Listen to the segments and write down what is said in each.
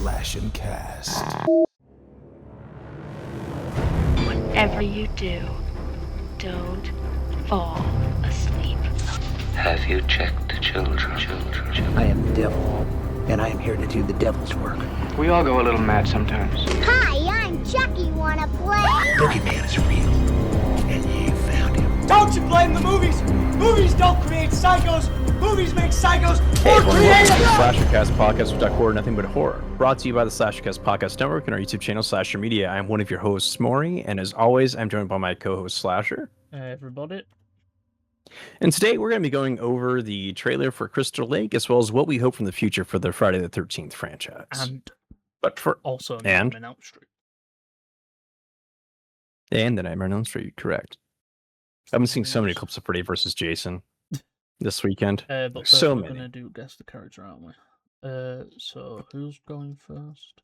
Slash and Cast. Whatever you do, don't fall asleep. Have you checked the children? I am the devil, and I am here to do the devil's work. We all go a little mad sometimes. Hi, I'm Chucky. Wanna play? Boogeyman is real, and you found him. Don't you blame the movies! Movies don't create psychos! Movies make psychos more Welcome to creative! the Slasher Cast podcast, we talk horror, nothing but horror. Brought to you by the Slasher Cast podcast network and our YouTube channel, Slasher Media. I'm one of your hosts, Mori, and as always, I'm joined by my co-host, Slasher. Everybody. And today, we're going to be going over the trailer for Crystal Lake, as well as what we hope from the future for the Friday the 13th franchise. And also Nightmare on Elm Street. And the Nightmare on Elm Street, correct. I've been seeing so many clips of Freddy versus Jason this weekend. But first so we're many. going to do guess the character, aren't we? So who's going first?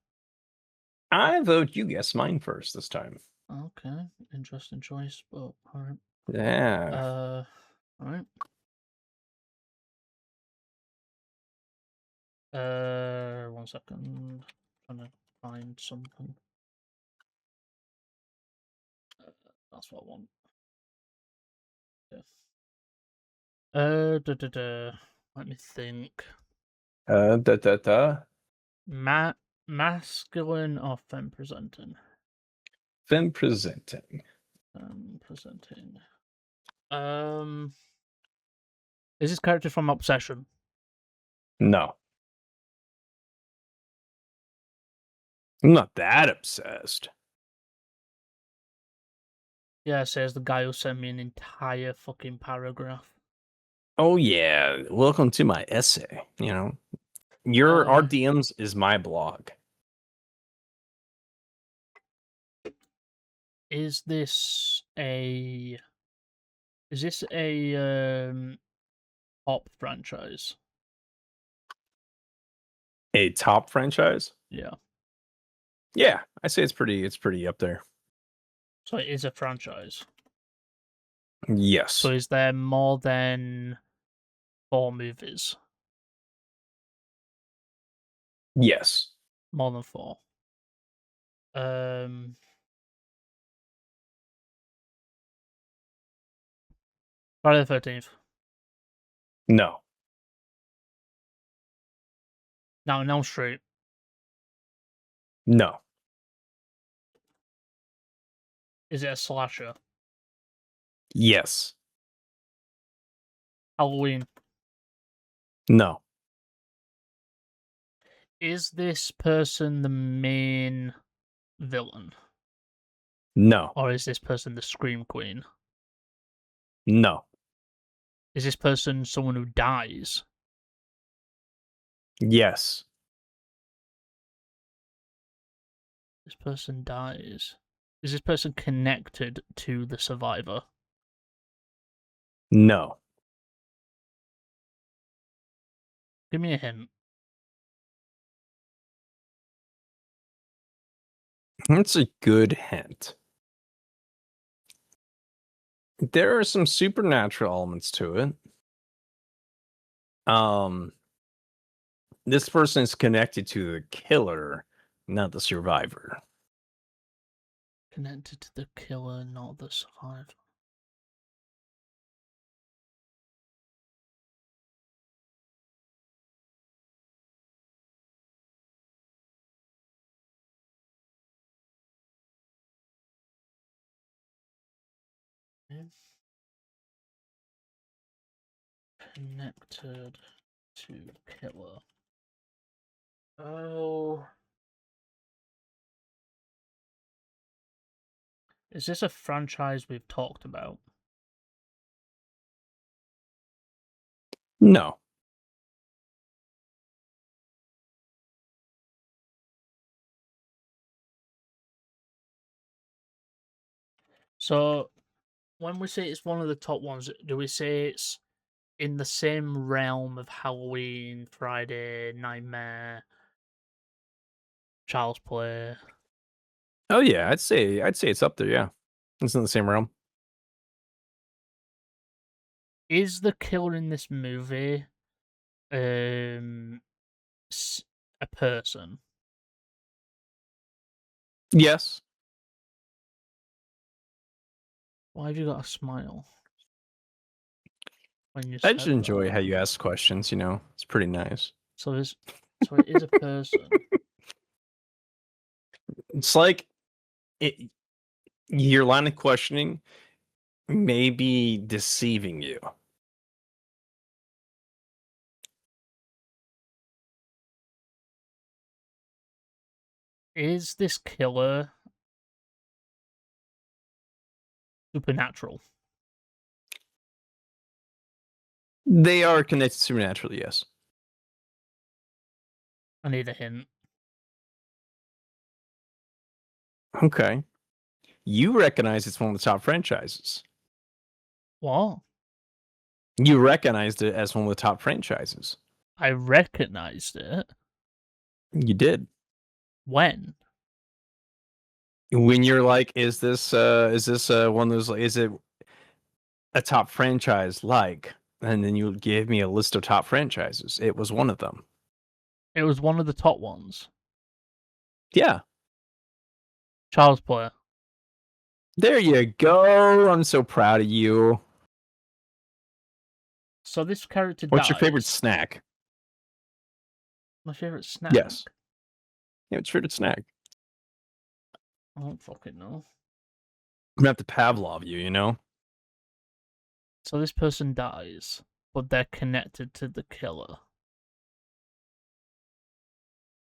I vote you guess mine first this time. Okay, interesting choice, but alright. Yeah. Alright. 1 second. Trying to find something. That's what I want. Yeah. Let me think. Masculine or femme presenting? Femme presenting. Presenting. Is this character from Obsession? No. I'm not that obsessed. Yeah, says the guy who sent me an entire fucking paragraph. Oh yeah, welcome to my essay. You know, our DMs is my blog. Is this a pop franchise? A top franchise? Yeah. Yeah, I say it's pretty up there. So it is a franchise. Yes. So is there more than 4 movies? Yes. More than 4. Friday the 13th. No. Now in Elm Street. No. Is it a slasher? Yes. Halloween. No. Is this person the main villain? No. Or is this person the Scream Queen? No. Is this person someone who dies? Yes. This person dies. Is this person connected to the survivor? No. Give me a hint. That's a good hint. There are some supernatural elements to it. This person is connected to the killer, not the survivor. Connected to the killer, not the survivor. Connected to killer. Oh. Is this a franchise we've talked about? No. So, when we say it's one of the top ones, do we say it's in the same realm of Halloween, Friday, Nightmare, Child's Play? Oh yeah, I'd say it's up there. Yeah, it's in the same realm. Is the killer in this movie a person? Yes. Why have you got a smile? When you I said just enjoy that? how you ask questions, It's pretty nice. So it is a person. It's like your line of questioning may be deceiving you. Is this killer supernatural? They are connected supernaturally, yes. I need a hint. Okay. You recognize it's one of the top franchises. What? You recognized it as one of the top franchises. I recognized it. You did. When? When you're like, is this one of those, is it a top franchise like? And then you gave me a list of top franchises. It was one of them. It was one of the top ones. Yeah. Child's Play. There you go. I'm so proud of you. So this character What's your favorite dies. snack? My favorite snack? Yes. Yeah, what's your favorite snack? I don't fucking know. I'm gonna have to Pavlov you. So this person dies, but they're connected to the killer.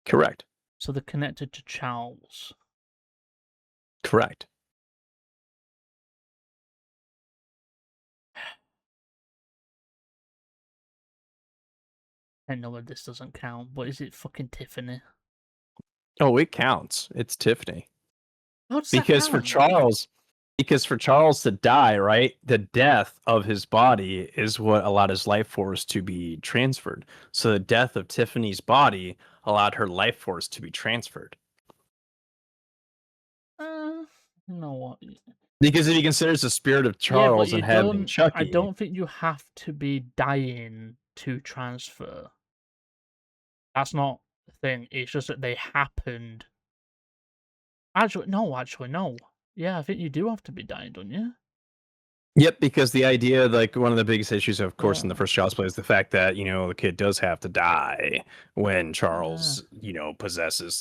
Correct. So they're connected to Charles. Correct. I know this doesn't count, but is it fucking Tiffany? Oh, it counts. It's Tiffany. How does that Because for count? Charles to die, right? The death of his body is what allowed his life force to be transferred. So the death of Tiffany's body allowed her life force to be transferred. You know what? Because if he considers the spirit of Charles and having Chucky, I don't think you have to be dying to transfer. That's not the thing. It's just that they happened. Actually, no. Yeah, I think you do have to be dying, don't you? Yep, because the idea, like one of the biggest issues, of course, in the Yeah. first Child's Play is the fact that, the kid does have to die when Charles,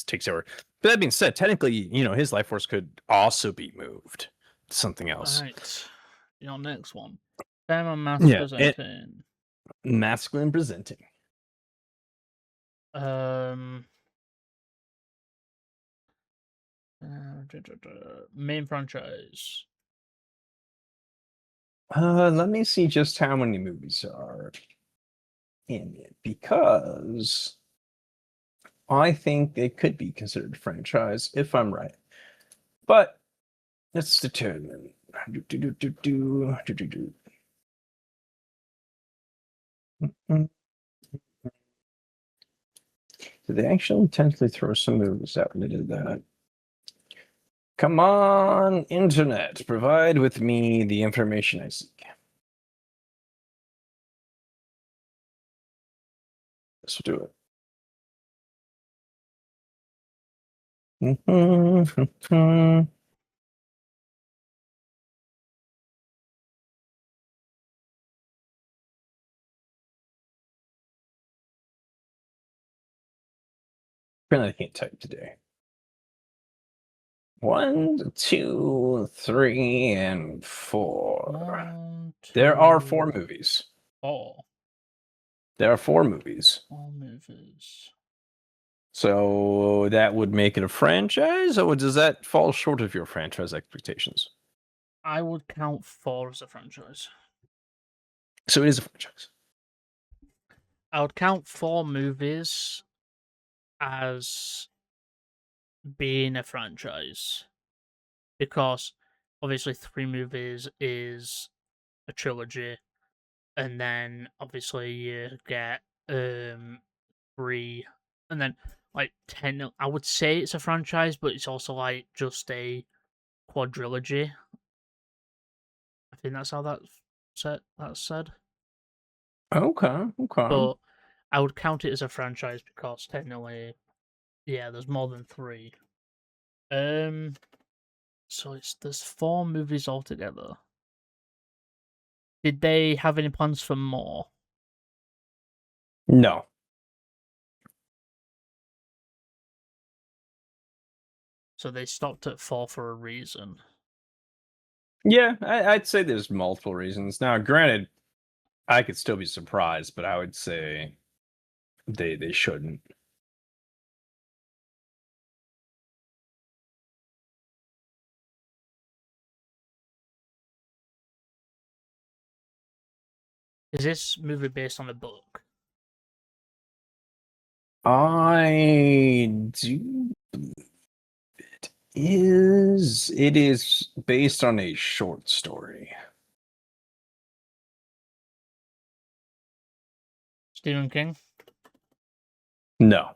takes over. But that being said, technically, his life force could also be moved to something else. Right. Next one. Femme mass Yeah, presenting. Masculine presenting. Main franchise. Let me see just how many movies are in it, because I think it could be considered a franchise if I'm right. But let's determine. Did they actually intentionally throw some movies out when they did that? Come on, internet, provide with me the information I seek. This will do it. Apparently, I can't type today. 1, 2, 3, and 4. 1, 2, There are 4 movies. 4. There are 4 movies. 4 movies. So that would make it a franchise, or does that fall short of your franchise expectations? I would count 4 as a franchise. So it is a franchise. I would count 4 movies as being a franchise, because obviously 3 movies is a trilogy, and then obviously you get 3, and then like 10. I would say it's a franchise, but it's also like just a quadrilogy. I think that's how that's said. Okay. But I would count it as a franchise because technically, yeah, there's more than 3. So there's 4 movies altogether. Did they have any plans for more? No. So they stopped at 4 for a reason. Yeah, I'd say there's multiple reasons. Now, granted, I could still be surprised, but I would say they shouldn't. Is this movie based on a book? I do. It is based on a short story. Stephen King? No.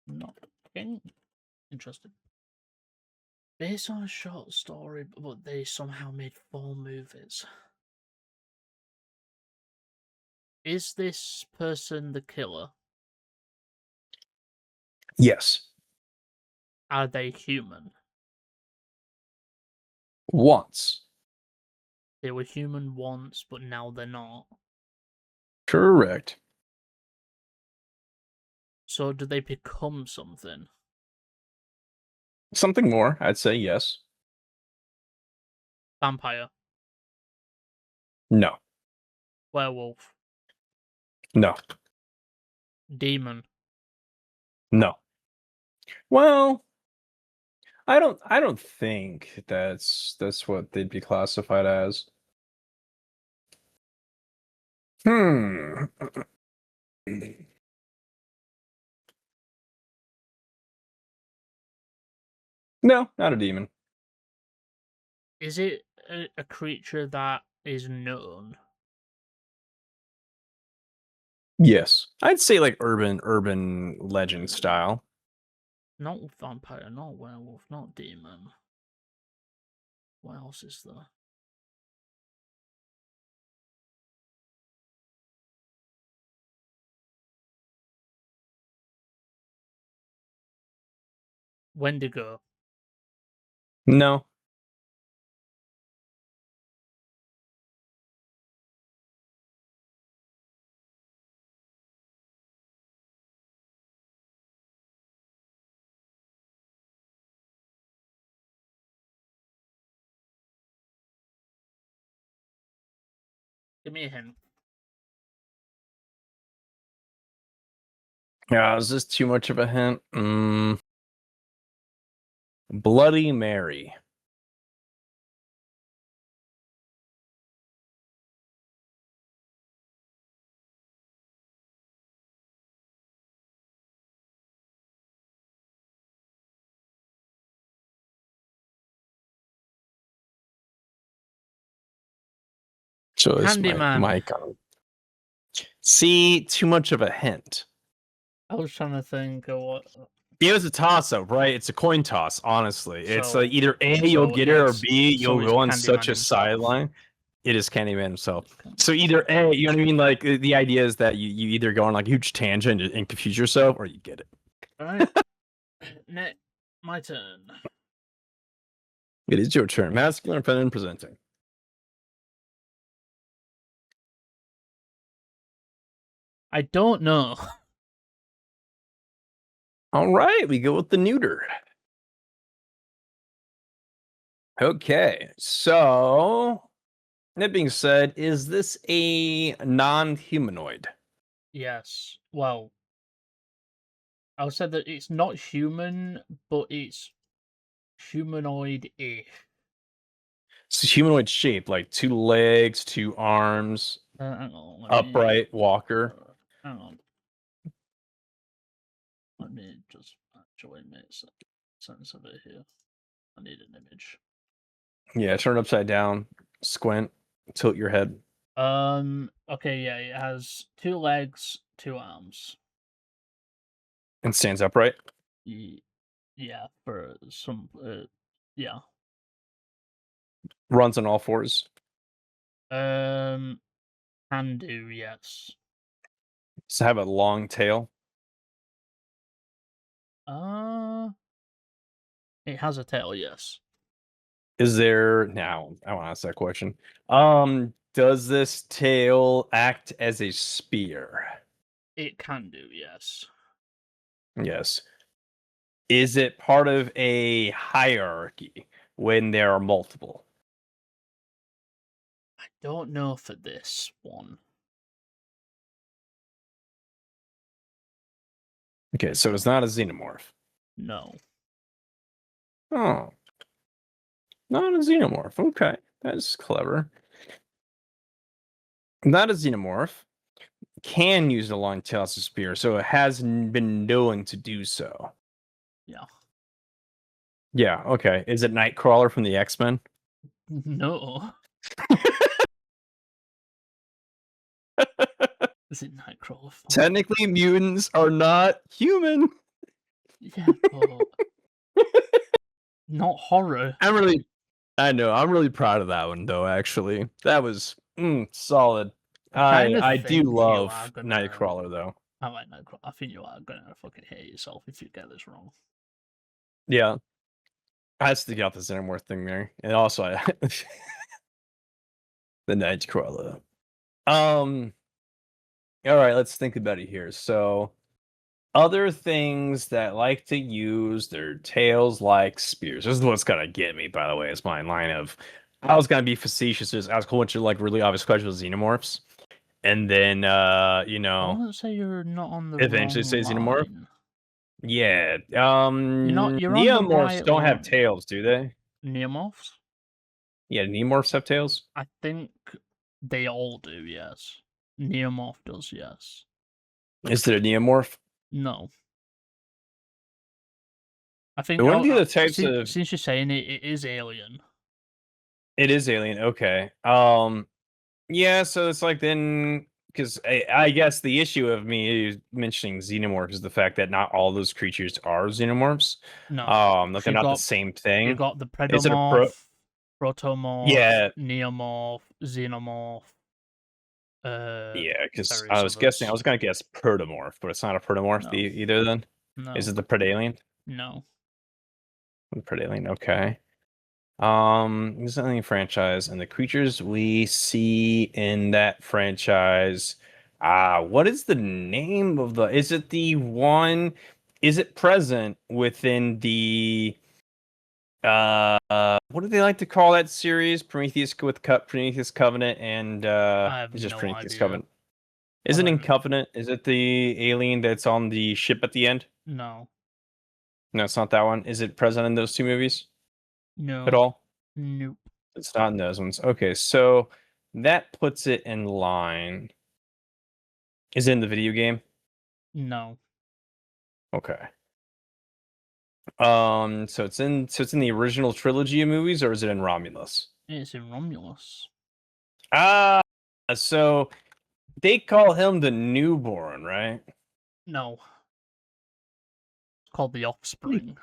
Not King. Interesting. Based on a short story, but they somehow made 4 movies. Is this person the killer? Yes. Are they human? Once. They were human once, but now they're not. Correct. So do they become something? Something more, I'd say yes. Vampire? No. Werewolf? No. Demon? No. Well, I don't think that's what they'd be classified as. Hmm. No, not a demon. Is it a creature that is known? Yes. I'd say like urban legend style. Not vampire, not werewolf, not demon. What else is there? Wendigo? No. Give me a hint. Yeah, is this too much of a hint? Bloody Mary. So is my Candyman. mic on. See, too much of a hint. I was trying to think of what. It was a toss-up, right? It's a coin toss, honestly. It's So- like either A, you'll so get it, or it's- B, so you'll it's go on Candyman such a himself. sideline. It is Candyman himself. So either A, you know what I mean? Like the idea is that you either go on like a huge tangent and confuse yourself, or you get it. Alright. My turn. It is your turn. Masculine, feminine, presenting. I don't know. All right, we go with the neuter. Okay, so that being said, is this a non-humanoid? Yes. Well, I would say that it's not human, but it's humanoid-ish. It's a humanoid shape, like 2 legs, 2 arms, Hang on. upright walker. Hang on. Let me just actually make sense of it here. I need an image. Yeah, turn it upside down, squint, tilt your head. Okay, yeah, it has 2 legs, 2 arms. And stands upright. Yeah, for some, yeah. Runs on all 4s. Can do, yes. Does it have a long tail? It has a tail, yes. Is there now? I want to ask that question. Does this tail act as a spear? It can do, yes. Yes. Is it part of a hierarchy when there are multiple? I don't know for this one. Okay, so it's not a xenomorph. No. Oh. Not a xenomorph. Okay, that's clever. Not a xenomorph. Can use the long tail as a spear, so it has been known to do so. Yeah. Yeah, okay. Is it Nightcrawler from the X-Men? No. Is it Nightcrawler? Technically, mutants are not human. Yeah, but not horror. I'm really proud of that one, though, actually. That was solid. Kinda I do think you love are gonna- Nightcrawler, though. I like Nightcrawler. I think you are gonna fucking hate yourself if you get this wrong. Yeah. I had to get out the Xenomorph thing there. And also, the Nightcrawler. All right, let's think about it here. So, other things that like to use their tails like spears. This is what's gonna get me, by the way, is my line of I was gonna be facetious, just ask a bunch of like really obvious questions with xenomorphs. And then I wouldn't say you're not on the eventually wrong say xenomorph. line. Yeah. You're on the Neomorphs right don't have line. tails, do they? Neomorphs? Yeah, Neomorphs have tails? I think they all do, yes. Neomorph does, yes. Is it a Neomorph? No. I think It wouldn't be the types since, of since you're saying it, it is alien. It is alien, okay. Yeah, so it's like then because I guess the issue of me mentioning xenomorph is the fact that not all those creatures are xenomorphs. No. Like they're not the same thing. You got the Is it a predomorph, protomorph, Yeah. neomorph, xenomorph. Yeah, because various I was guessing I others. was gonna guess protomorph, but it's not a protomorph No. either then? No. Is it the predalien? No. The predalien, okay. This is only franchise, and the creatures we see in that franchise. What is the name of the? Is it the one? Is it present within the? What do they like to call that series? Prometheus Covenant, and I have it's just no Prometheus idea. Covenant. Is it in don't- Covenant? Is it the alien that's on the ship at the end? No. No, it's not that one. Is it present in those two movies No. at all? Nope. It's not in those ones. Okay, so that puts it in line. Is it in the video game? No. Okay. So it's in the original trilogy of movies, or is it in Romulus? It's in Romulus. Ah, so they call him the newborn, right? No. It's called the Offspring.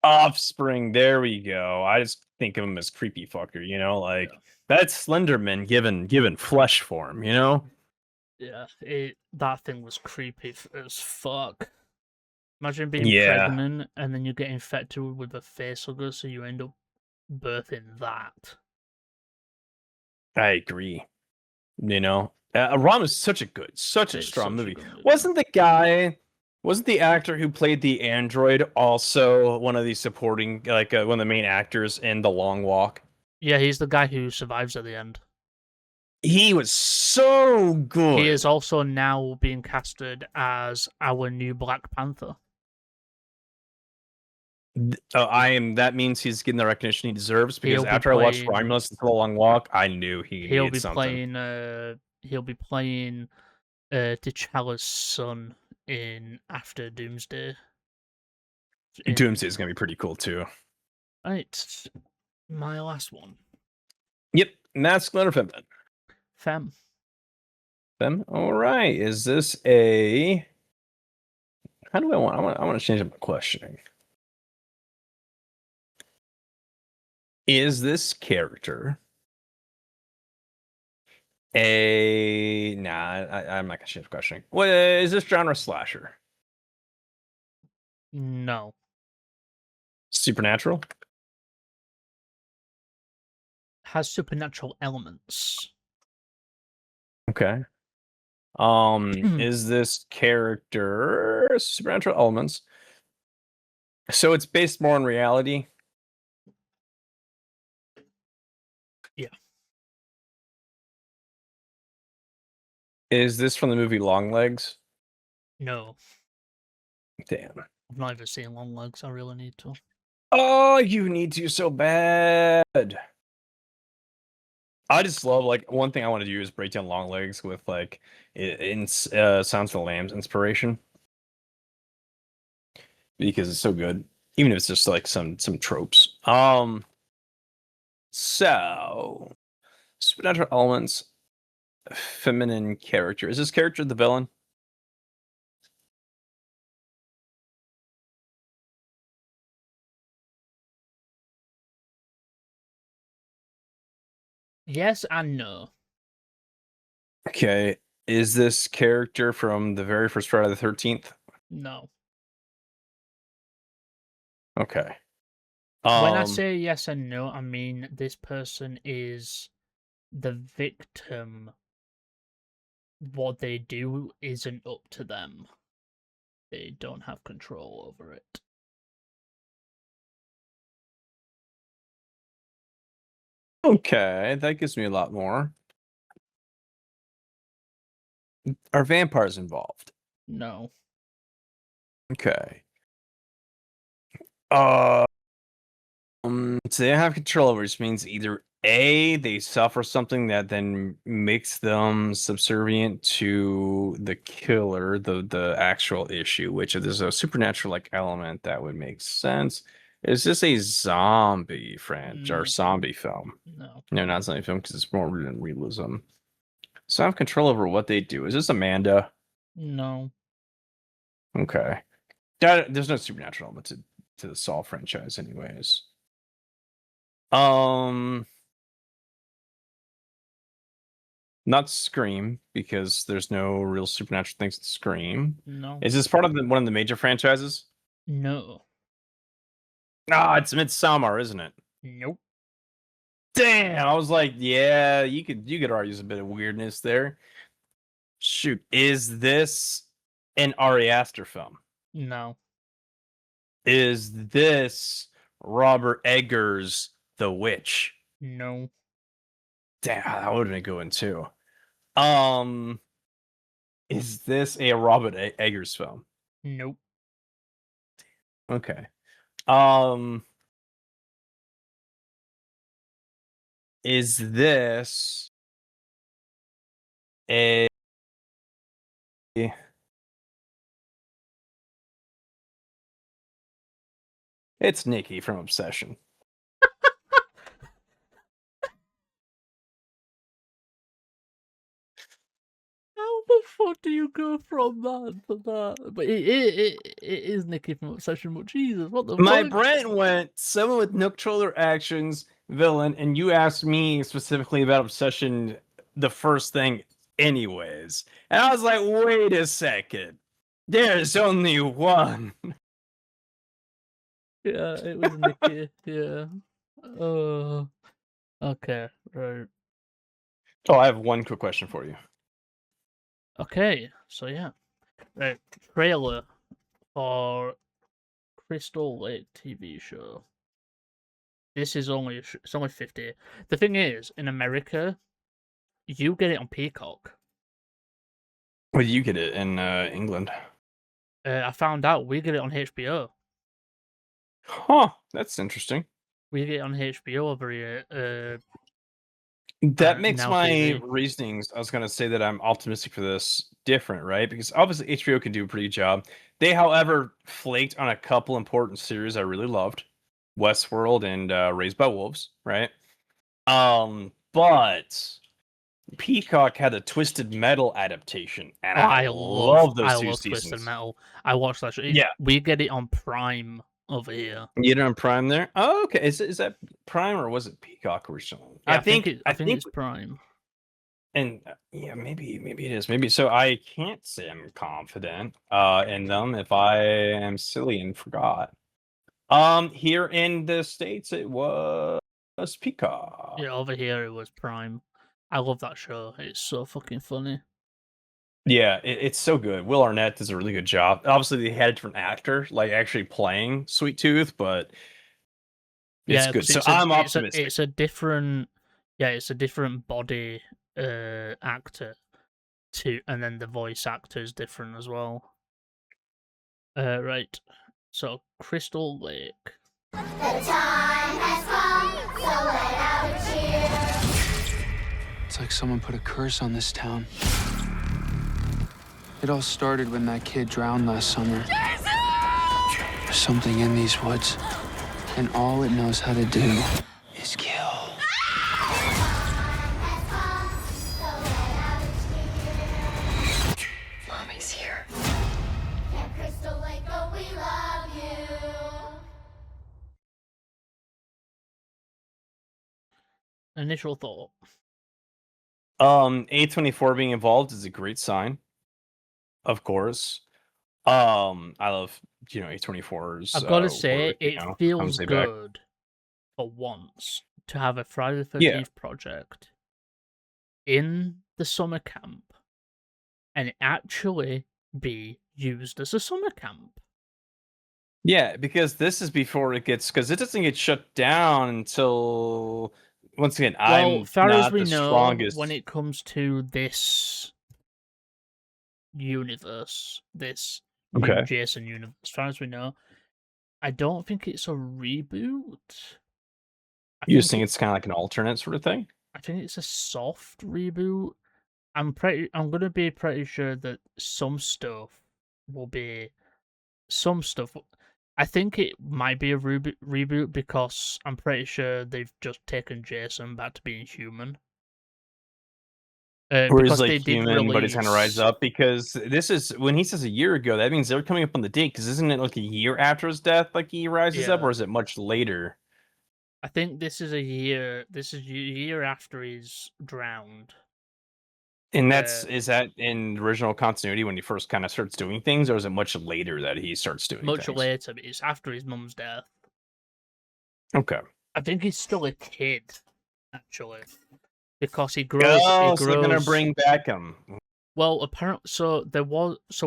Offspring, there we go. I just think of him as creepy fucker, like Yeah. that's Slenderman given flesh form, Yeah, that thing was creepy as fuck. Imagine being Yeah. pregnant and then you get infected with a facehugger, so you end up birthing that. I agree. Rom is such a It's strong such a movie. good movie. Wasn't the actor who played the android also one of the supporting, like one of the main actors in The Long Walk? Yeah, he's the guy who survives at the end. He was so good. He is also now being casted as our new Black Panther. That means he's getting the recognition he deserves, because He'll be after I watched playing- Romulus and The Long Walk, I knew he He'll needed be something. playing T'Challa's son in After Doomsday. Doomsday is gonna be pretty cool too. Right, my last one. Yep, masculine or Femme. Femme. All right. Is this a? How do I want? I want to change up my questioning. Is this character a? Nah, I'm not gonna change questioning. What is this genre slasher? No. Supernatural? Has supernatural elements. Okay. Is this character supernatural elements? So it's based more on reality? Yeah. Is this from the movie Longlegs? No. Damn. I've not even seen Long Legs. I really need to. Oh, you need to so bad. I just love, like, one thing I want to do is break down Longlegs with, like, Sounds of the Lambs inspiration. Because it's so good. Even if it's just, like, some tropes. So, supernatural elements, feminine character. Is this character the villain? Yes and no. Okay. Is this character from the very first Friday the 13th? No. Okay. When I say yes and no, I mean this person is the victim. What they do isn't up to them. They don't have control over it. Okay, that gives me a lot more. Are vampires involved? No. Okay. So they have control over, which means either A, they suffer something that then makes them subservient to the killer, the actual issue, which if there's a supernatural like element that would make sense. Is this a zombie franchise or zombie film? No. No, not zombie film because it's more rooted in realism. So I have control over what they do. Is this Amanda? No. Okay. There's no supernatural element to the Saw franchise, anyways. Not Scream, because there's no real supernatural things to Scream. No. Is this part of one of the major franchises? No. Ah, it's Midsommar, isn't it? Nope. Damn, I was like, yeah, you could argue a bit of weirdness there. Shoot, is this an Ari Aster film? No. Is this Robert Eggers' The Witch? No. Damn, that would have been a good one too. Is this a Robert Eggers film? Nope. Okay. Is this a It's Nikki from Obsession. How the fuck do you go from that to that? But it is Nikki from Obsession, but Jesus, what the My fuck? brain went someone with no controller actions, villain, and you asked me specifically about Obsession the first thing anyways. And I was like, wait a second. There's only one. Yeah, it was Nikki. Yeah. Okay, right. Oh, I have one quick question for you. Okay, so yeah. Right, trailer for Crystal Lake TV show. This is only it's only 50. The thing is, in America, you get it on Peacock. Well, you get it in England. I found out we get it on HBO. Huh, that's interesting. We get it on HBO over here. That makes Now my TV. reasonings. I was going to say that I'm optimistic for this different, right? Because obviously HBO can do a pretty good job. They, however, flaked on a couple important series I really loved, Westworld and Raised by Wolves, right? But Peacock had a Twisted Metal adaptation, and I love those two seasons. Twisted Metal. I watched that show. Yeah, We get it on Prime over here. You get it on Prime there. Oh, okay. Is that Prime or was it Peacock originally? Yeah, I think it's Prime. And yeah, maybe it is. Maybe so. I can't say I'm confident in them if I am silly and forgot. Here in the States, it was Peacock. Yeah, over here it was Prime. I love that show. It's so fucking funny. Yeah, it's so good. Will Arnett does a really good job. Obviously, they had a different actor, like actually playing Sweet Tooth, but it's good. So I'm optimistic. It's a different, it's a different body actor too, and then the voice actor is different as well. Right. So Crystal Lake. The time has come, so let out a cheer. It's like someone put a curse on this town. It all started when that kid drowned last summer. There's something in these woods, and all it knows how to do is kill. Mommy's here. Camp Crystal Lake, oh, we love you. Initial thought. A24 being involved is a great sign. Of course. I love, A24's. I've got to say, work, it feels good for once to have a Friday the 13th project in the summer camp and it actually be used as a summer camp. Yeah, because this is before it gets, because it doesn't get shut down until, once again, I'm far not as we the know, strongest. when it comes to this universe, this new Jason universe, as far as we know, I don't think it's a reboot. You think it's kind of like an alternate sort of thing? I think it's a soft reboot. I'm gonna be pretty sure that some stuff will be I think it might be a reboot because I'm pretty sure they've just taken Jason back to being human. Or he's like human, but he's kind of rise up, because this is when he says a year ago, that means they're coming up on the date, because isn't it like a year after his death, like he rises up, or is it much later? I think this is a year after he's drowned. And is that in original continuity when he first kind of starts doing things, or is it much later that he starts doing things? Much later, but it's after his mum's death. Okay. I think he's still a kid, actually. Because he grows. Oh, so they're gonna bring back him. Well, apparently,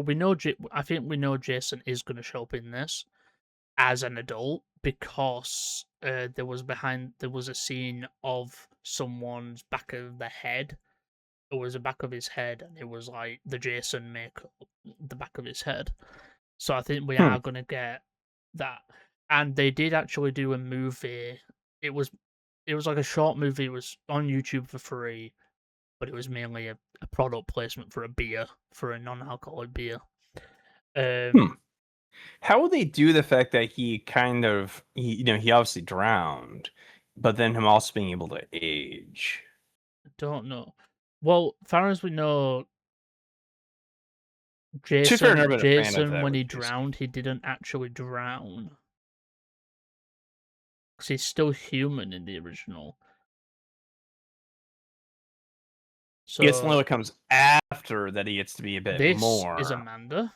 we know. I think we know Jason is going to show up in this as an adult because there was a scene of someone's back of the head. It was the back of his head, and it was like the Jason makeup, the back of his head. So I think we are going to get that. And they did actually do a movie. It was like a short movie. It was on YouTube for free, but it was mainly a product placement for a non-alcoholic beer. How will they do the fact that he kind of, he obviously drowned, but then him also being able to age? I don't know. Well, as far as we know, Jason when he drowned, he didn't actually drown. Because he's still human in the original. So it's only what comes after that he gets to be a bit more. This is Amanda.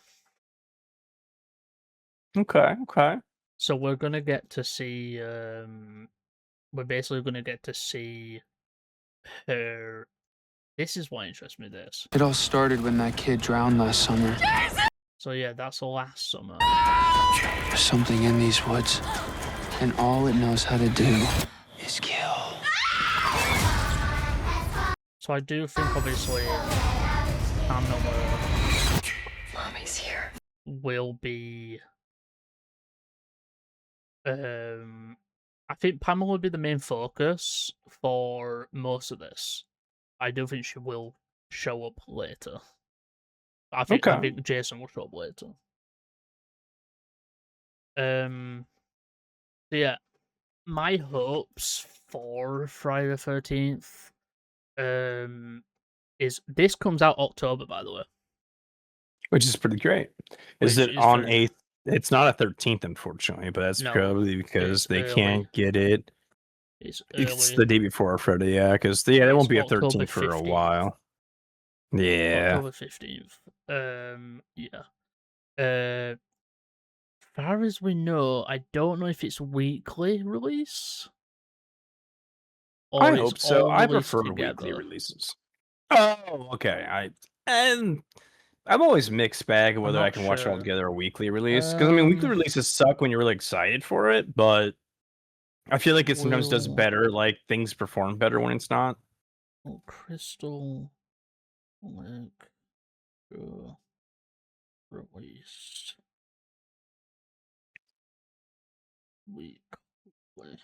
Okay. So we're gonna get to see. We're basically gonna get to see her. This is what interests me. It all started when that kid drowned last summer. So yeah, that's last summer. There's something in these woods, and all it knows how to do is kill. So I do think, obviously, Pamela Mommy's here. will be. I think Pamela will be the main focus for most of this. I do think she will show up later. I think Jason will show up later. So yeah, my hopes for Friday the 13th is this comes out October, by the way, which is pretty great. Is it on 8th? It's not a 13th, unfortunately, but that's probably because they can't get it. It's the day before Friday, because there won't be a 13th for a while. Yeah, October 15th. far as we know, I don't know if it's weekly release or I it's hope so. all I released prefer weekly together. releases. Oh, okay. I'm always mixed bag of I'm whether I not can watch it all sure. together or weekly release. Because I mean, weekly releases suck when you're really excited for it, but I feel like it sometimes does Will better. Like things perform better when it's not. Crystal Lake released weekly?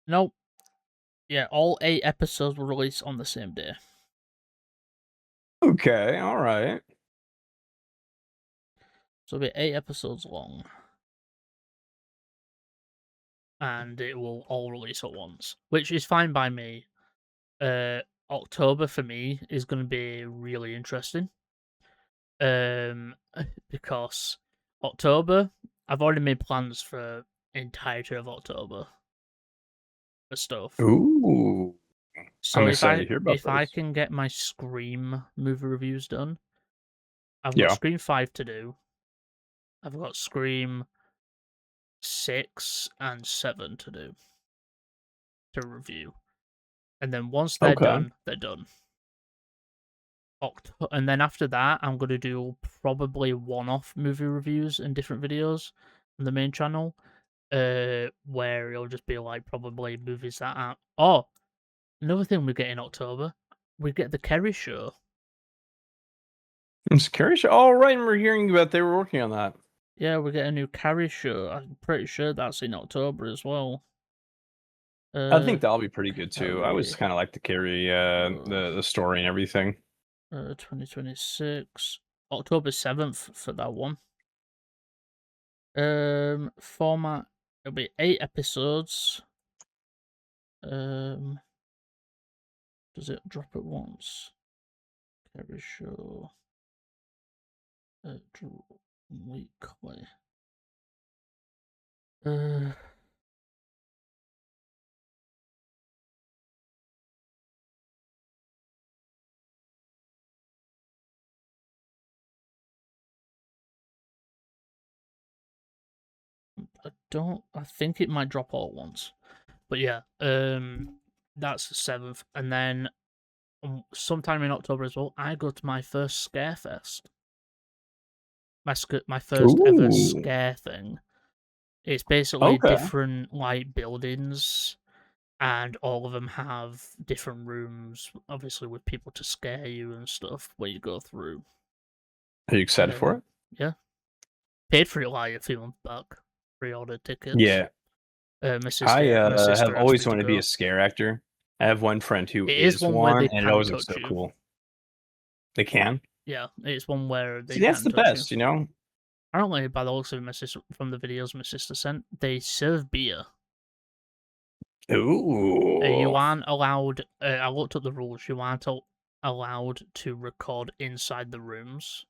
Nope. Yeah, all 8 episodes were released on the same day. Okay, all right. So it'll be 8 episodes long. And it will all release at once, which is fine by me. October for me is going to be really interesting. Because October, I've already made plans for entirety of October for stuff. Ooh. So I'm if excited to hear about I this. can get my Scream movie reviews done, I've got Yeah. Scream 5 to do. I've got Scream 6 and 7 to do to review. And then once they're Okay. done, they're done. And then after that, I'm going to do probably one-off movie reviews and different videos on the main channel, where it'll just be like probably movies that aren't. Oh, another thing we get in October, we get the Kerry Show. I'm curious. All right, and we're hearing about they were working on that. Yeah, we get a new Carrie show. I'm pretty sure that's in October as well. I think that'll be pretty good too. I was Carrie, kind of like to carry the story and everything. 2026, October 7th for that one. Format, it'll be 8 episodes. Does it drop at once? Carrie show. Weekly. I think it might drop all at once. But yeah, that's the 7th. And then sometime in October as well, I go to my first Scarefest. My first ever Ooh. scare thing. It's basically Okay. different like buildings, and all of them have different rooms, obviously with people to scare you and stuff where you go through. Are you excited for it? Yeah. Paid for it like a few months back. Pre-ordered tickets. Yeah. My sister, I my sister have asked always me to wanted to be go. a scare actor. I have one friend who It is one where they and it can always looks touch so you. cool. They can? Yeah, it's one where they See, that's can the touch best, you. you know? Apparently, by the looks of my sister, from the videos my sister sent, they serve beer. Ooh. You aren't allowed. I looked at the rules. You aren't allowed to record inside the rooms,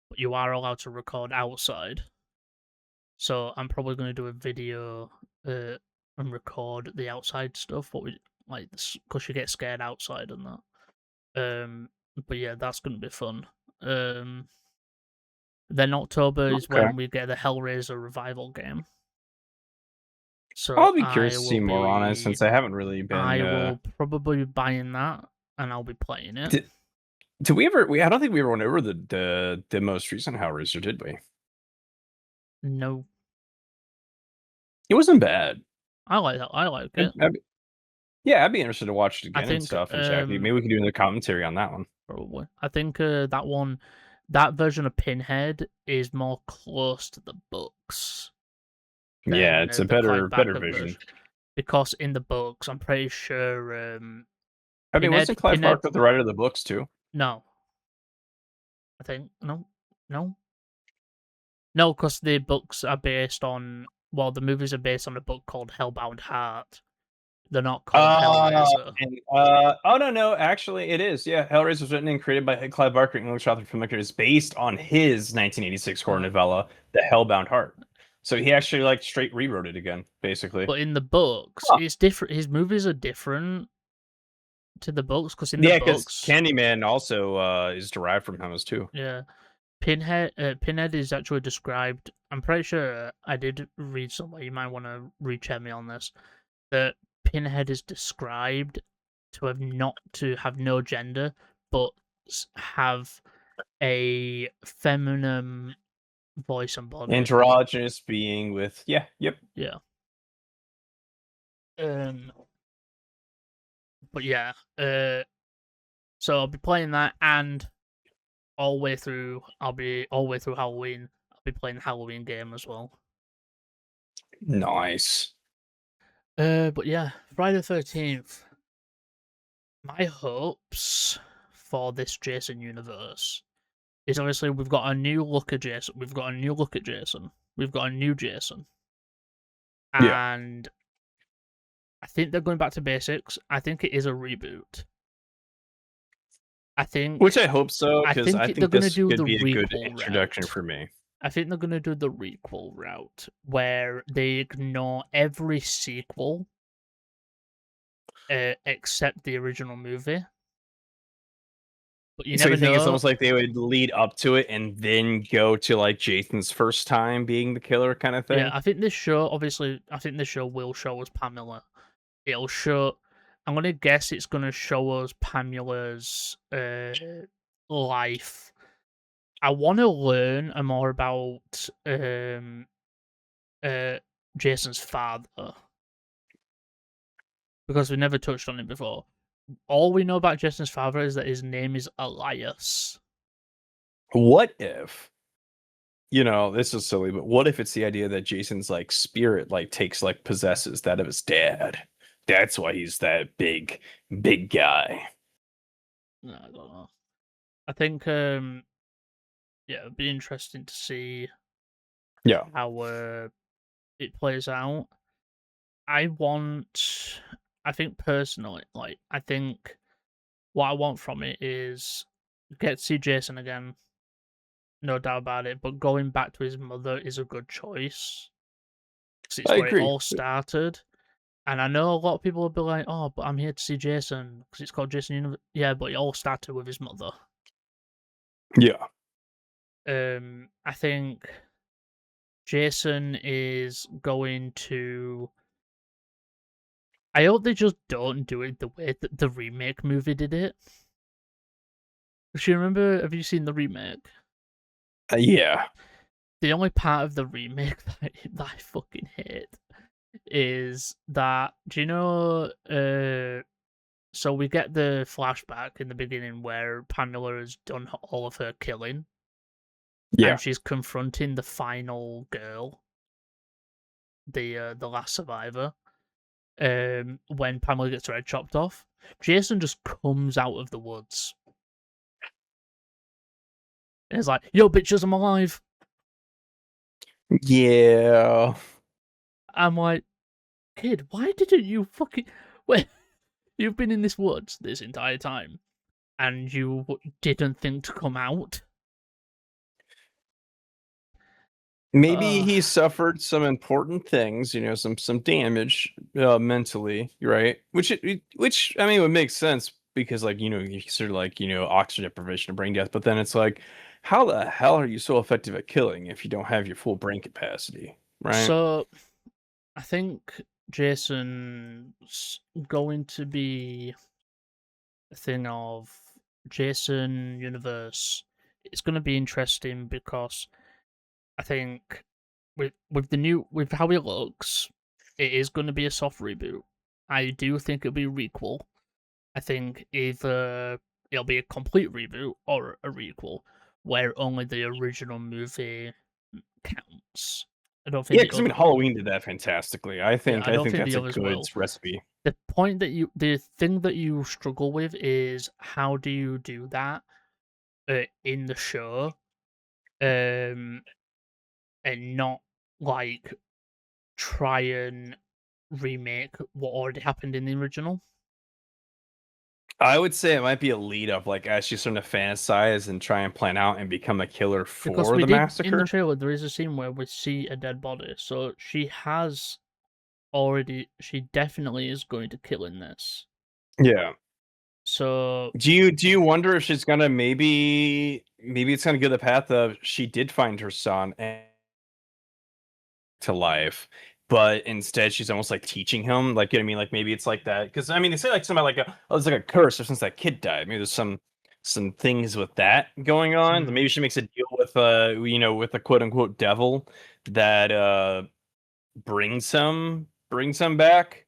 but you are allowed to record outside. So I'm probably going to do a video and record the outside stuff. What we like, because you get scared outside and that. But yeah, that's going to be fun. Then October is when we get the Hellraiser revival game. So I'll be curious to see more on it since I haven't really been. I will probably be buying that and I'll be playing it. Did we ever? I don't think we ever went over the most recent Hellraiser, did we? No. It wasn't bad. I like that. I like it. I'd be interested to watch it again and stuff. Exactly. Maybe we can do the commentary on that one. Probably. I think that version of Pinhead is more close to the books. Yeah, it's a better vision. Because in the books, I'm pretty sure. I mean, wasn't Clive Barker the writer of the books too? No. I think no, because the books are based on. Well, the movies are based on a book called Hellbound Heart. They're not called Hellraiser. No, actually, it is. Yeah, Hellraiser was written and created by Clive Barker, English author and filmmaker. It's based on his 1986 horror novella, The Hellbound Heart. So he actually straight rewrote it again, basically. But in the books, it's different. His movies are different. to the books, because in the Yeah, because books, Candyman also is derived from Hamas too. yeah, Pinhead is actually described. I'm pretty sure I did read somewhere. You might want to recheck me on this. That Pinhead is described to have no gender, but have a feminine voice and body. Androgynous being with Yeah. But yeah, so I'll be playing that, and all the way through Halloween. I'll be playing the Halloween game as well. Nice. But yeah, Friday the 13th. My hopes for this Jason universe is obviously we've got a new look at Jason. We've got a new Jason. Yeah. And I think they're going back to basics. I think it is a reboot. Which I hope so, I because think I they're think gonna this do could the be a good requel introduction route. for me. I think they're going to do the requel route, where they ignore every sequel except the original movie. But you So never you think know. it's almost like they would lead up to it and then go to like Jason's first time being the killer kind of thing? Yeah, I think this show will show us Pamela. It'll show. I'm gonna guess it's gonna show us Pamela's life. I want to learn more about Jason's father, because we never touched on it before. All we know about Jason's father is that his name is Elias. What if, this is silly, but what if it's the idea that Jason's like spirit like takes like possesses that of his dad? That's why he's that big guy. No, I don't know. I think it'd be interesting to see how it plays out. I think personally, I think what I want from it is get to see Jason again, no doubt about it. But going back to his mother is a good choice, because it's I where agree. it all started. And I know a lot of people will be like, "Oh, but I'm here to see Jason because it's called Jason Universe." Yeah, but it all started with his mother. Yeah. I think Jason is going to. I hope they just don't do it the way that the remake movie did it. Do you remember? Have you seen the remake? Yeah. The only part of the remake that I fucking hate is that. Do you know? So we get the flashback in the beginning where Pamela has done all of her killing. Yeah. And she's confronting the final girl, the last survivor. When Pamela gets her head chopped off, Jason just comes out of the woods. And it's like, "Yo, bitches, I'm alive." Yeah. I'm like, "Kid, why didn't you fucking wait? You've been in this woods this entire time, and you didn't think to come out." Maybe he suffered some important things, some damage mentally, right? Which I mean would make sense because you consider oxygen deprivation and brain death, but then it's like, how the hell are you so effective at killing if you don't have your full brain capacity, right? So, I think Jason's going to be a thing of Jason universe. It's going to be interesting because I think with how it looks, it is going to be a soft reboot. I do think it'll be a requel. I think either it'll be a complete reboot or a requel where only the original movie counts. I don't think. Yeah, because Halloween did that fantastically. I think I don't think that's the a others good will. recipe. The thing that you struggle with is how do you do that in the show, and not like try and remake what already happened in the original. I would say it might be a lead up, like as she's starting to fantasize and try and plan out and become a killer for Because we the did massacre. in the trailer, there is a scene where we see a dead body, so she definitely is going to kill in this. Yeah. So Do you wonder if she's gonna maybe it's gonna go the path of she did find her son and to life, but instead she's almost like teaching him, like, you know what I mean? Like maybe it's like that because I mean they say like something like it's like a curse or since that kid died. Maybe there's some things with that going on. Maybe she makes a deal with with a quote unquote devil that brings him back.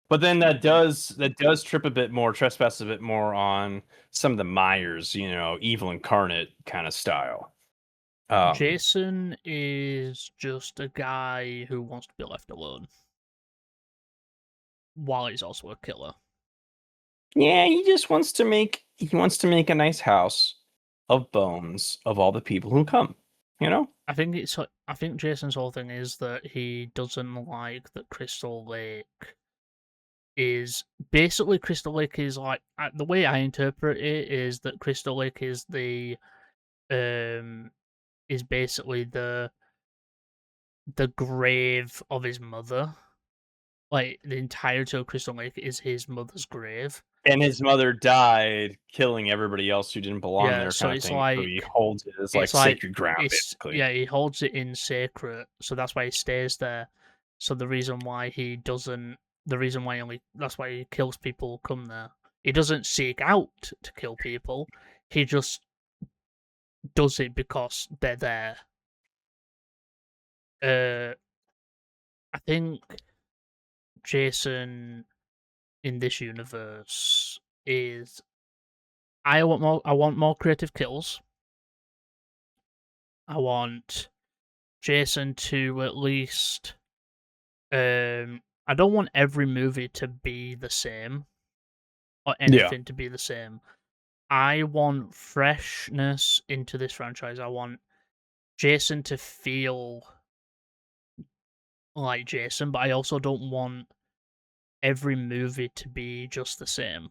But then that does trip a bit more, trespass a bit more on some of the Myers, evil incarnate kind of style. Jason is just a guy who wants to be left alone, while he's also a killer. Yeah, he just wants to make a nice house of bones of all the people who come. I think Jason's whole thing is that he doesn't like that Crystal Lake is basically like the way I interpret it is that Crystal Lake is is basically the grave of his mother. Like the entirety of Crystal Lake is his mother's grave. And his mother died, killing everybody else who didn't belong there, So kind of it's thing. like So he holds it as like it's like sacred ground, basically. yeah, he holds it in sacred, so that's why he stays there. So the reason why he that's why he kills people who come there. He doesn't seek out to kill people. He just does it because they're there. I think Jason in this universe is I want more creative kills. I want Jason to at least I don't want every movie to be the same or anything to be the same. I want freshness into this franchise. I want Jason to feel like Jason, but I also don't want every movie to be just the same.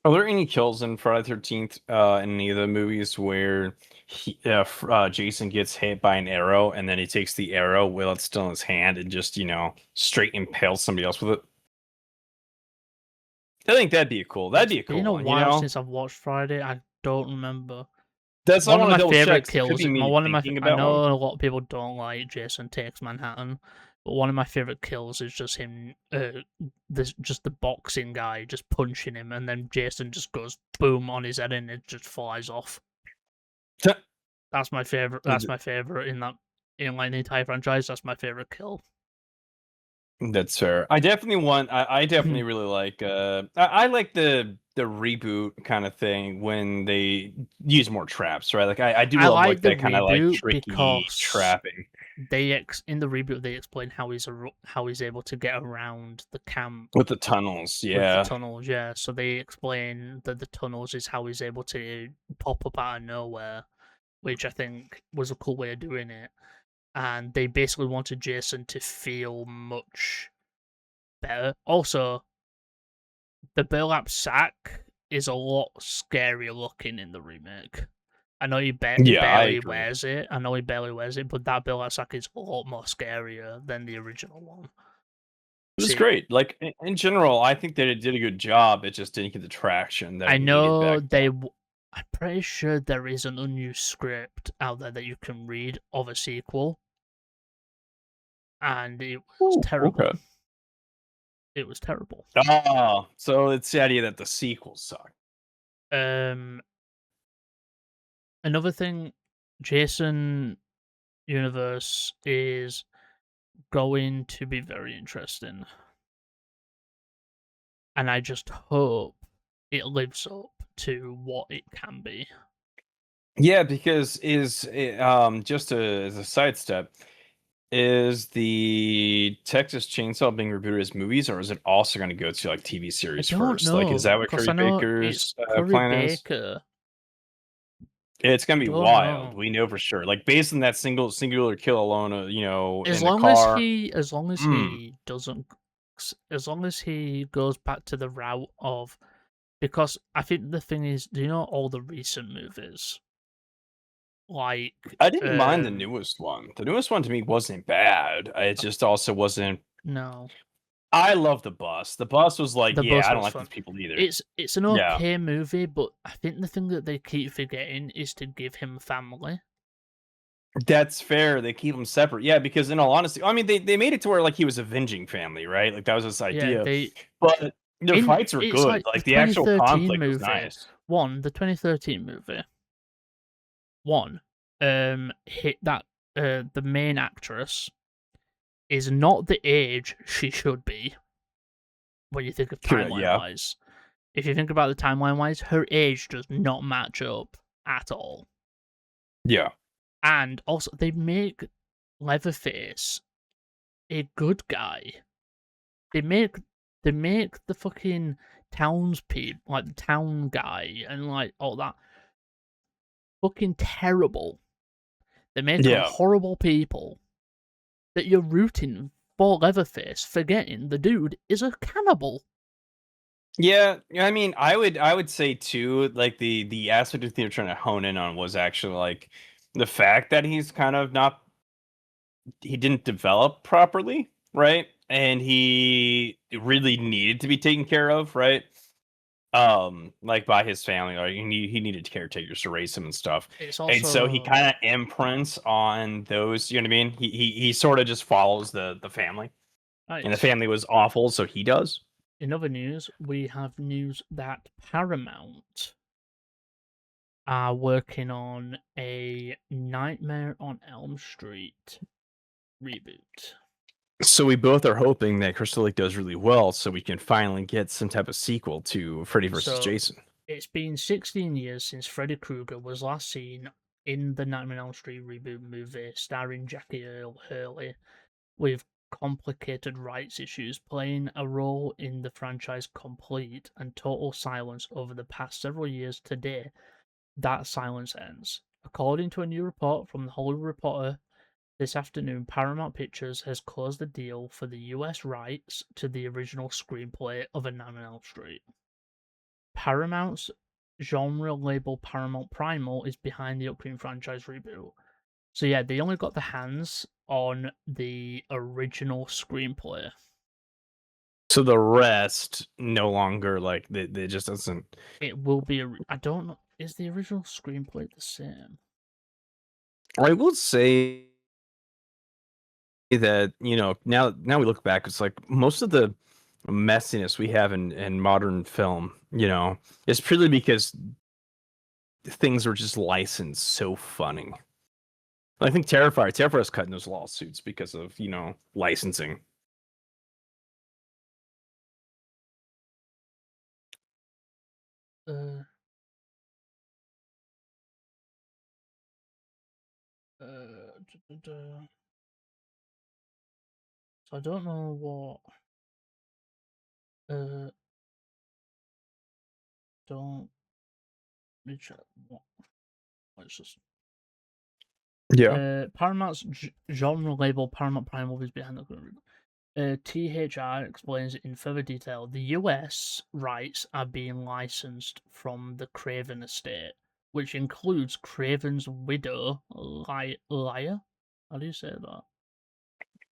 Are there any kills in Friday the 13th in any of the movies where Jason gets hit by an arrow and then he takes the arrow while it's still in his hand and just, straight impales somebody else with it? I think that'd be cool. That'd be a cool It's been a one, while since I've watched Friday. I don't remember. That's one of my favorite favorite kills. I know a lot of people don't like Jason Takes Manhattan, but one of my favorite kills is just him, just the boxing guy just punching him, and then Jason just goes boom on his head and it just flies off. That's my favorite. That's my favorite in like the entire franchise. That's my favorite kill. That's fair. I definitely really like I like the reboot kind of thing when they use more traps, right? Like I do love like that kind of like tricky trapping. In the reboot they explain how he's able to get around the camp with the tunnels, yeah. So they explain that the tunnels is how he's able to pop up out of nowhere, which I think was a cool way of doing it. And they basically wanted Jason to feel much better. Also, the burlap sack is a lot scarier looking in the remake. I know he barely wears it. But that burlap sack is a lot more scarier than the original one. It was great. Like in general, I think that it did a good job. It just didn't get the traction that I know I'm pretty sure there is an unused script out there that you can read of a sequel. And it was terrible. Okay. It was terrible. Oh, so it's the idea that the sequels suck. Another thing, Jason universe is going to be very interesting. And I just hope it lives up to what it can be. Yeah, because just as a sidestep, is the Texas Chainsaw being rebooted as movies, or is it also going to go to like TV series first? Know, like, is that what Curry Baker's plan is? It's going to be wild. We know for sure. Like based on that singular kill alone, as long as he goes back to the route of, because I think the thing is, do you know all the recent movies? Like I didn't mind the newest one. The newest one to me wasn't bad. It just also wasn't. No. I love the bus. The bus was like, The yeah, bus I don't was like fun. these people either. It's an Yeah. okay movie, but I think the thing that they keep forgetting is to give him family. That's fair. They keep them separate. Yeah, because in all honesty, I mean, they made it to where like he was avenging family, right? Like that was this Yeah, idea. But their fights were it's good. like the Like the actual 2013 conflict was movie. nice. The 2013 movie. Hit that the main actress is not the age she should be when you think of Correct, timeline yeah. wise. If you think about the timeline wise, her age does not match up at all. Yeah. And also, they make Leatherface a good guy. They make the fucking townspeople, like the town guy, and like all that, fucking terrible. They make them Yeah. horrible people that you're rooting for Leatherface, forgetting the dude is a cannibal. Yeah, I mean, I would say too, like the aspect of they're trying to hone in on was actually like the fact that he's kind of not he didn't develop properly, right? And he really needed to be taken care of, right? Like by his family, or he needed caretakers to raise him and stuff. It's And so he also kind of imprints on those, you know what I mean? He sort of just follows the family. And the nice. family was awful, so he does. In other news, we have news that Paramount are working on a Nightmare on Elm Street reboot. So we both are hoping that Crystal Lake does really well, so we can finally get some type of sequel to Freddy vs. So, Jason. It's been 16 years since Freddy Krueger was last seen in the Nightmare on Elm Street reboot movie starring Jackie Earle Hurley, with complicated rights issues playing a role in the franchise complete and total silence over the past several years. Today, that silence ends. According to a new report from the Hollywood Reporter this afternoon, Paramount Pictures has closed the deal for the US rights to the original screenplay of A Nightmare on Elm Street. Paramount's genre label Paramount Primal is behind the upcoming franchise reboot. So yeah, they only got the hands on the original screenplay. So the rest no longer like they just doesn't. It will be I don't know. Is the original screenplay the same? I will say that now we look back, it's like most of the messiness we have in modern film, is purely because things are just licensed so funny. I think Terrifier's cutting those lawsuits because of licensing. Uh, So I don't know what. Don't. Let me check. What? Let's just. Yeah. Paramount's genre label Paramount Prime Movies behind the THR explains in further detail the US rights are being licensed from the Craven estate, which includes Craven's widow, Leia. How do you say that?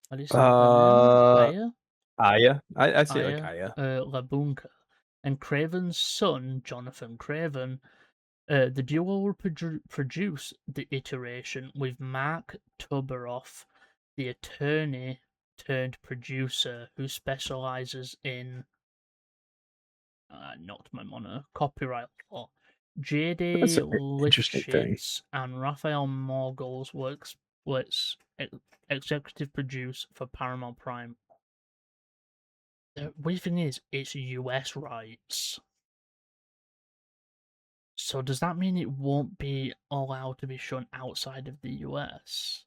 How do you say her name? Leia? Aya. I'd say like Aya. Labunka, and Craven's son, Jonathan Craven. The duo will produce the iteration with Mark Tuberoff, the attorney turned producer who specializes in not my monitor copyright law. That's J.D. an interesting thing. Lifshitz and Raphael Morgels works executive produce for Paramount Prime. The weird thing is, it's US rights. So does that mean it won't be allowed to be shown outside of the US?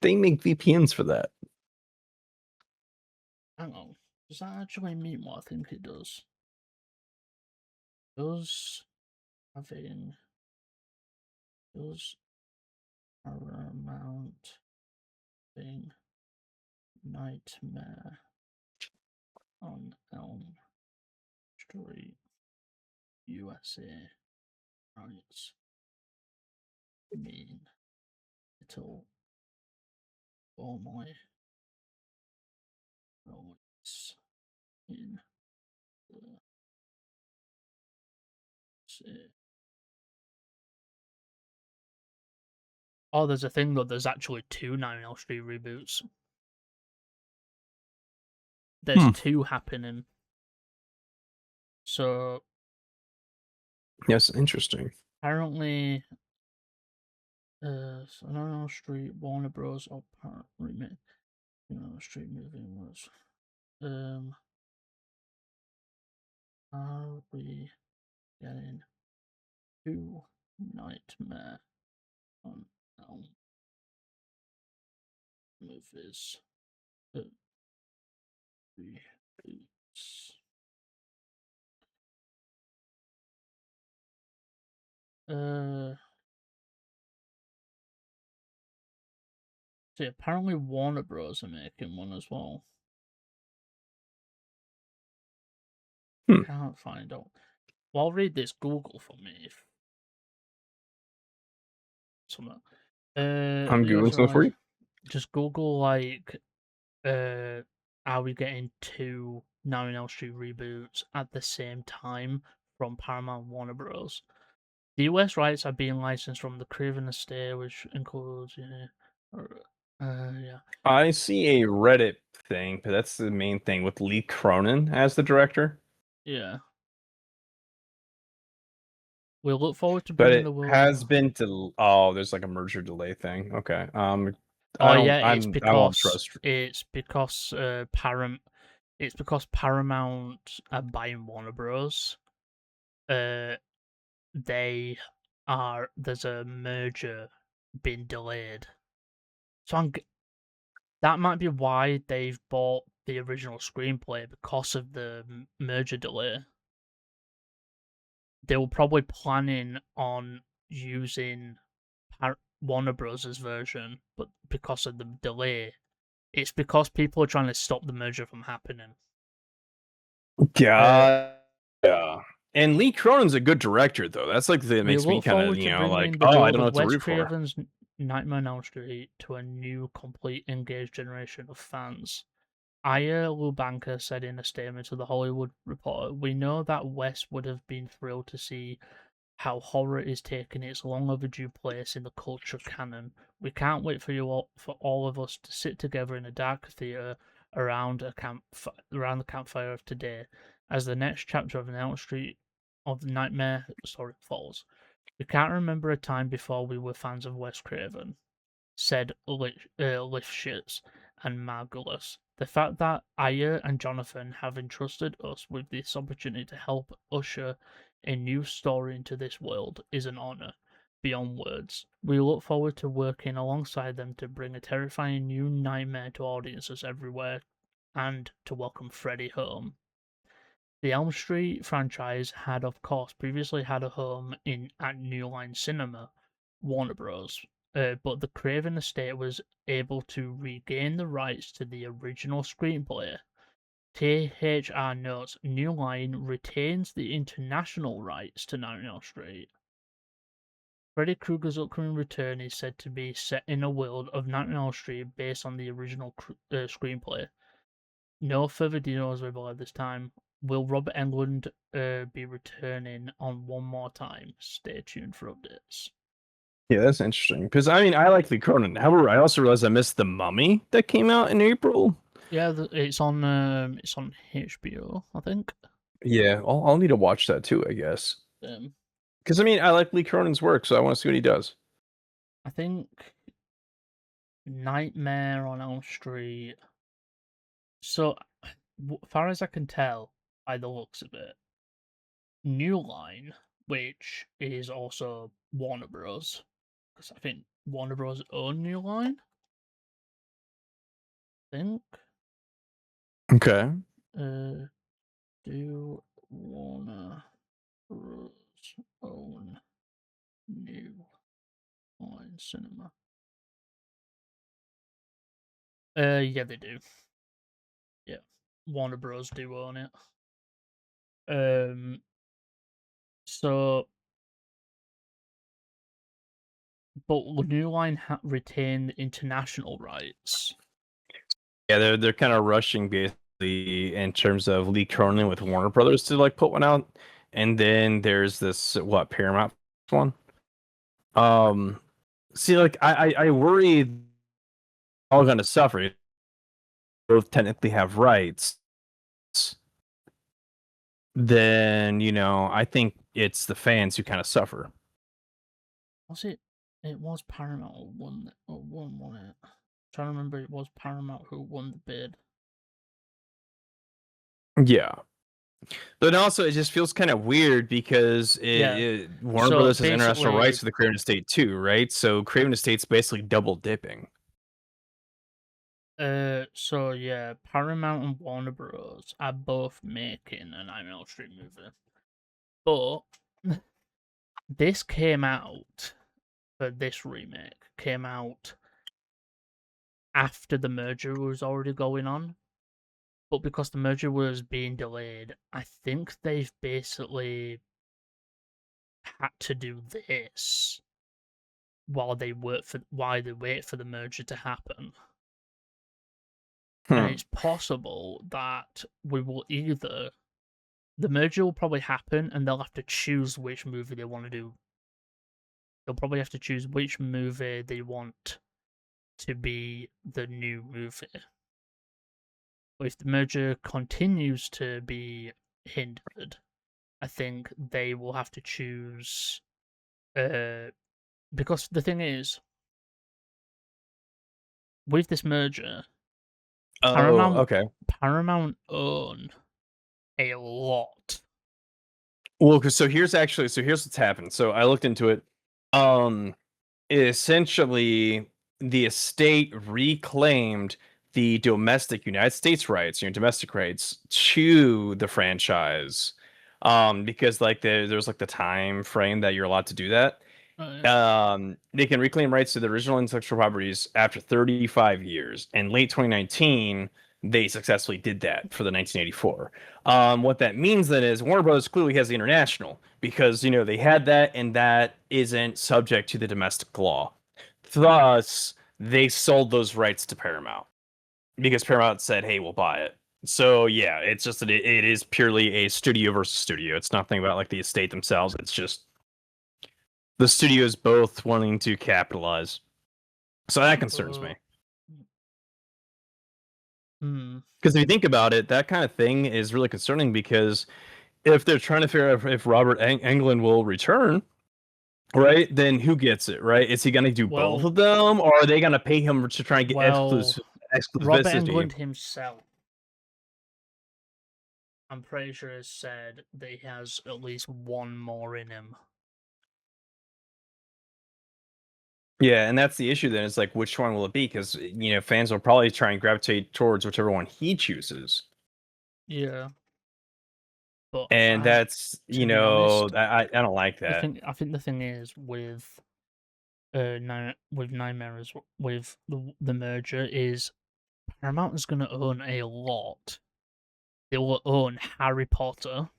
They make VPNs for that. Hang on. Does that actually mean what I think it does? Does Paramount having Nightmare on Elm Street USA rights mean it'll formally roles in the series. Oh, there's a thing though. There's actually 2 Nightmare Street reboots. There's 2 happening. So Yes, interesting. apparently, so Nightmare Street, Warner Bros. Or remake Nightmare Street movie was. Are we getting 2 Nightmare on movies? Reboots. See, apparently Warner Bros. Are making one as well. Can't find out. Well, I'll read this Google for me if something. I'm Videos googling something for rise. you. Just Google like, are we getting 2 Nightmare Street reboots at the same time from Paramount and Warner Bros. The US rights are being licensed from the Craven estate, which includes, yeah. I see a Reddit thing, but that's the main thing with Lee Cronin as the director. Yeah. We look forward to But bringing it the world. has been there's like a merger delay thing. Okay. Oh I yeah, it's I won't trust. because Paramount are buying Warner Bros. There's a merger being delayed. So that might be why they've bought the original screenplay, because of the merger delay. They were probably planning on using Warner Bros.'s version, but because of the delay, it's because people are trying to stop the merger from happening. Yeah. And Lee Cronin's a good director, though. That's like that We makes me look kind of, forward to like, bringing the oh, I world don't know of what to Wes root for. Craven's Nightmare on Elm Street to a new, complete, engaged generation of fans. Aya Lubanka said in a statement to The Hollywood Reporter, "We know that Wes would have been thrilled to see how horror is taking its long overdue place in the culture canon. We can't wait for all of us to sit together in a dark theater around the campfire of today, as the next chapter of an Elm Street of the Nightmare story falls. We can't remember a time before we were fans of Wes Craven," said Lifshitz and Margulis. "The fact that Aya and Jonathan have entrusted us with this opportunity to help usher a new story into this world is an honor beyond words. We look forward to working alongside them to bring a terrifying new nightmare to audiences everywhere and to welcome Freddy home." The Elm Street franchise had, of course, previously had a home at New Line Cinema, Warner Bros., but the Craven estate was able to regain the rights to the original screenplay. THR notes New Line retains the international rights to Nightmare on Elm Street. Freddy Krueger's upcoming return is said to be set in a world of Nightmare on Elm Street based on the original screenplay. No further details available at this time. Will Robert Englund be returning on One More Time? Stay tuned for updates. Yeah, that's interesting. Because I mean, I like Lee Cronin. However, I also realized I missed The Mummy that came out in April. Yeah, it's on HBO, I think. Yeah, I'll need to watch that too, I guess. Um, Because I mean, I like Lee Cronin's work, so I want to see what he does. I think Nightmare on Elm Street. So, far as I can tell by the looks of it, New Line, which is also Warner Bros., because I think Warner Bros. Own New Line. I think. Okay. Do Warner Bros. Own New Line Cinema? Yeah, they do. Yeah, Warner Bros. Do own it. So, but New Line retain international rights. Yeah, they're kind of rushing basically in terms of Lee Cronin with Warner Brothers to like put one out, and then there's this Paramount one. See, like I worry all going to suffer. Both technically have rights. Then I think it's the fans who kind of suffer. Was it? It was Paramount who won. Won it. I'm trying to remember, it was Paramount who won the bid. Yeah. But also, it just feels kind of weird because Warner Brothers has international rights to the Craven Estate too, right? So Craven Estate's basically double dipping. So yeah, Paramount and Warner Bros. Are both making a Nightmare Street movie, but this came out for this remake came out after the merger was already going on. But because the merger was being delayed, I think they've basically had to do this while they wait for the merger to happen. And it's possible that we will either the merger will probably happen and they'll have to choose which movie they want to do. They'll probably have to choose which movie they want to be the new movie. But if the merger continues to be hindered, I think they will have to choose. Because the thing is, with this merger, Paramount own a lot. Well, so here's what's happened. So I looked into it. Essentially, the estate reclaimed the domestic United States rights, domestic rights to the franchise, because like there's like the time frame that you're allowed to do that. They can reclaim rights to the original intellectual properties after 35 years. And late 2019, they successfully did that for the 1984. What that means then is Warner Bros. Clearly has the international because they had that, and that isn't subject to the domestic law. Thus, they sold those rights to Paramount because Paramount said, "Hey, we'll buy it." So yeah, it's just that it is purely a studio versus studio. It's nothing about like the estate themselves. It's just the studios both wanting to capitalize. So that concerns me. Because if you think about it, that kind of thing is really concerning because if they're trying to figure out if Robert Englund will return, right, then who gets it, right? Is he going to do both of them, or are they going to pay him to try and get exclusivity? Robert Englund himself, I'm pretty sure, has said that he has at least one more in him. Yeah, and that's the issue then. It's like, which one will it be? Because, fans will probably try and gravitate towards whichever one he chooses. Yeah. But that's, honest, I don't like that. I think the thing is with Nightmares, with the merger, is Paramount is going to own a lot. They will own Harry Potter.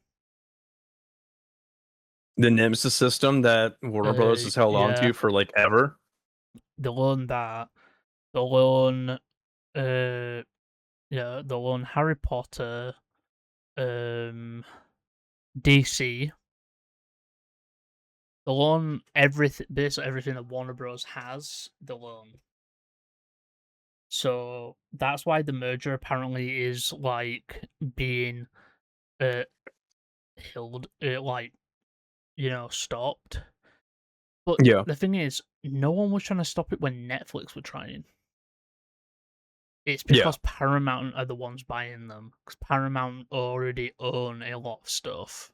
The Nemesis system that Warner Bros. Has held on to for like ever. They'll own that. They'll own they'll own Harry Potter, DC. They'll own basically everything that Warner Bros. Has, they'll own. So that's why the merger apparently is like being held, stopped. But the thing is, no one was trying to stop it when Netflix were trying. It's because Paramount are the ones buying them. Because Paramount already own a lot of stuff.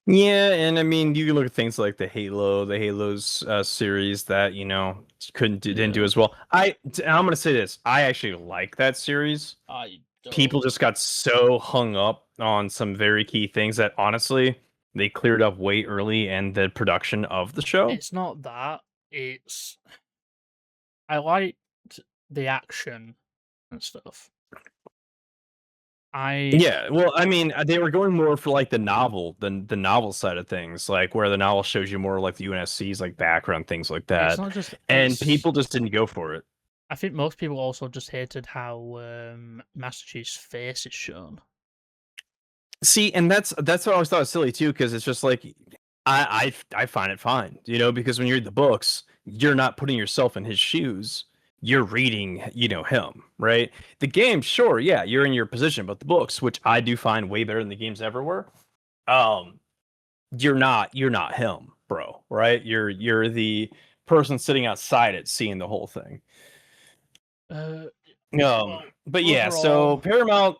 Yeah, and I mean, you can look at things like the Halos series that didn't do as well. I'm gonna say this: I actually like that series. People just got so hung up on some very key things that honestly they cleared up way early in the production of the show. It's not that. It's I liked the action and stuff. Yeah, well, I mean, they were going more for like the novel than the novel side of things, like where the novel shows you more like the UNSC's like background, things like that. It's not just, and people just didn't go for it. I think most people also just hated how Master Chief's face is shown. See, and that's what I always thought was silly too, because it's just like I find it fine, you know, because when you read the books, you're not putting yourself in his shoes. You're reading, you know, him, right? The game, sure, yeah, you're in your position, but the books, which I do find way better than the games ever were, you're not him, bro, right? You're the person sitting outside it, seeing the whole thing. Well, But yeah, so overall- Paramount,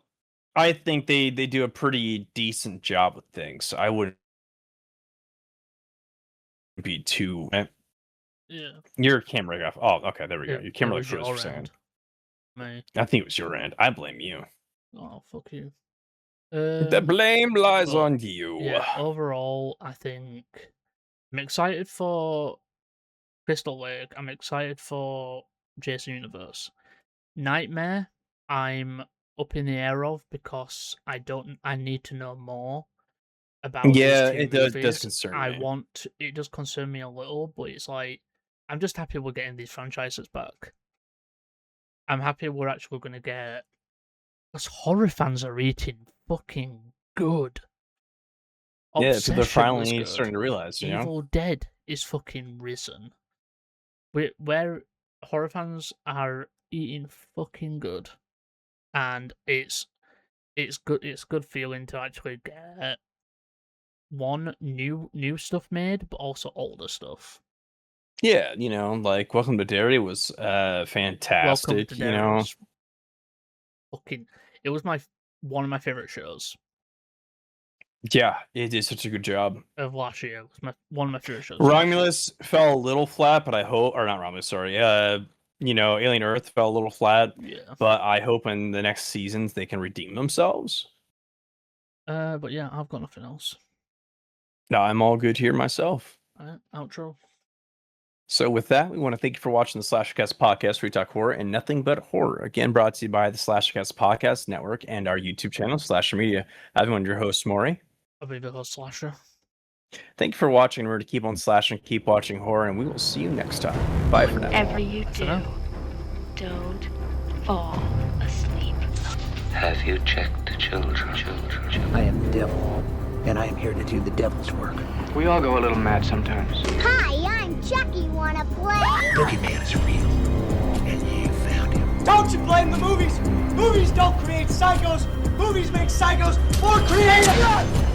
I think they do a pretty decent job with things. I wouldn't be too. Yeah. Your camera off. Oh, okay, there we go. It- Your it camera was froze your for a second. end. Me. I think it was your end. I blame you. Oh, fuck you. The blame lies but, on you. Yeah, overall, I think I'm excited for Crystal Lake. I'm excited for Jason Universe. Nightmare, I'm up in the air of because I need to know more about Yeah, these two it does movies. concern I me. want it does concern me a little, but it's like I'm just happy we're getting these franchises back. I'm happy we're actually going to get, because horror fans are eating fucking good. Yeah, people are Obsession was finally good. starting to realize, you know. Evil Dead is fucking risen. Where horror fans are eating fucking good, and it's good. It's good feeling to actually get one new stuff made, but also older stuff. Yeah, you know, like Welcome to Derry was fantastic. Welcome to You Derry know, was fucking. It was one of my favorite shows yeah, it did such a good job. of last year. It was one of my favorite shows. Romulus fell a little flat, but I hope, or not Romulus, sorry. You know, Alien Earth fell a little flat, Yeah. but I hope in the next seasons they can redeem themselves. But yeah, I've got nothing else. No, I'm all good here myself. Outro. So with that, we want to thank you for watching the Slashercast podcast, where we talk horror and nothing but horror. Again, brought to you by the Slashercast podcast network and our YouTube channel, Slasher Media. I've been your host, Maury. I'll be the host, Slasher. Thank you for watching. Remember to keep on slashing, keep watching horror, and we will see you next time. Bye for now. Whatever you do, now. don't fall asleep. Have you checked the children? I am the devil, and I am here to do the devil's work. We all go a little mad sometimes. Hi, I'm Chucky. Wanna play? Boogeyman is real, and you found him. Don't you blame the movies? Movies don't create psychos. Movies make psychos more creative.